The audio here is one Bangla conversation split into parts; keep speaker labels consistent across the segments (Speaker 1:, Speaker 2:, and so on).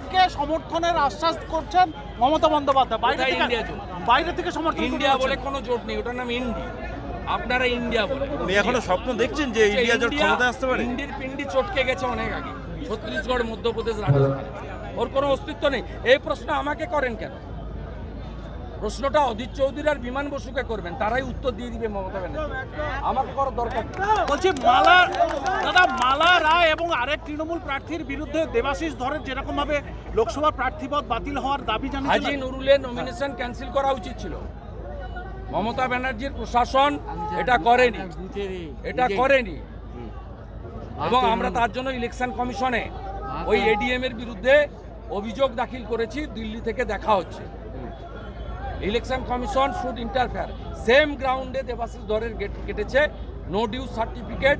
Speaker 1: জোটকে সমর্থনের আশ্বাস করছেন মমতা বন্দ্যোপাধ্যায়। বাইরে থেকে সমর্থন।
Speaker 2: ইন্ডিয়া বলে কোনো জোট নেই, ওটার নাম ইন্ডি। আপনারা ইন্ডিয়া বলে
Speaker 3: এখনো স্বপ্ন দেখছেন যে ইন্ডিয়া জোট ক্ষমতায় আসতে পারে?
Speaker 2: ইন্ডির পিন্ডি চটকে গেছে অনেক আগে, ছত্তিশগড়, মধ্যপ্রদেশ, রাজস্থান, ওর কোনো অস্তিত্ব নেই। এই প্রশ্ন আমাকে করেন কেন? প্রশ্নটা অধীর চৌধুরী আর বিমান বসুকে করবেন, তারাই উত্তর দিয়ে দিবে মমতা ব্যানার্জি, আমাকে করার দরকার।
Speaker 1: বলছি মালা রায় এবং আরেক তৃণমূল প্রার্থীর বিরুদ্ধে দেবাশিস ধরের যেরকম ভাবে লোকসভা প্রার্থীপদ বাতিল হওয়ার দাবি জানিয়েছেন,
Speaker 2: হাজি নুরুলের নমিনেশন ক্যান্সেল করা উচিত ছিল। মমতা ব্যানার্জির প্রশাসন এটা করেনি এবং আমরা তার জন্য ইলেকশন কমিশনে ওই এডিএম এর বিরুদ্ধে অভিযোগ দাখিল করেছি। দিল্লি থেকে দেখা হচ্ছে, election commission should interfere. Same গ্রাউন্ডে দেবাশিস ধরের গেট কেটেছে। নো ডিউ সার্টিফিকেট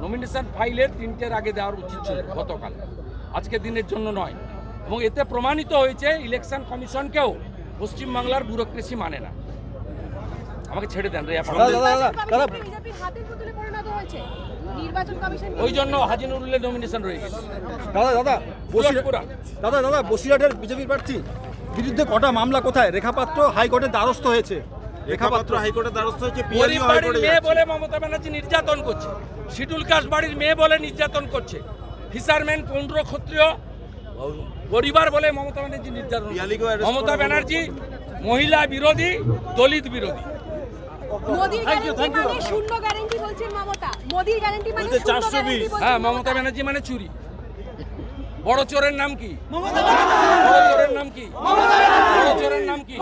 Speaker 2: নমিনেশন ফাইলের 3টের আগে দেওয়ার উচিত ছিল গতকাল, আজকে দিনের জন্য নয়। এবং এতে প্রমাণিত হয়েছে ইলেকশন কমিশনকেও পশ্চিমবাংলার ব্যুরোক্রেসি মানে না। আমাকে ছেড়ে দেন রে। ওই জন্য হাজি নুরুলের নমিনেশন রয়ে গেছে।
Speaker 4: দাদা বসিরহাটের বিজেপি প্রার্থী বিরুদ্ধে কটা মামলা কোথায়? রেখাপাত্র হাইকোর্টের দ্বারস্থ হয়েছে।
Speaker 3: রেখাপাত্র হাইকোর্টের দ্বারস্থ হয়েছে।
Speaker 2: গরিব বাড়ির মেয়ে বলে মমতা ব্যানার্জি নির্যাতন করছে, শিডিউল কাস্ট বাড়ির মেয়ে বলে নির্যাতন করছে, ফিশারম্যান, পৌন্ড্র ক্ষত্রিয় পরিবার বলে মমতা ব্যানার্জি নির্যাতন। মমতা ব্যানার্জি মহিলা বিরোধী, দলিত বিরোধী। হ্যাঁ, মমতা ব্যানার্জি মানে চুরি। বড় চোরের নাম কি? বড় চোরের নাম কি?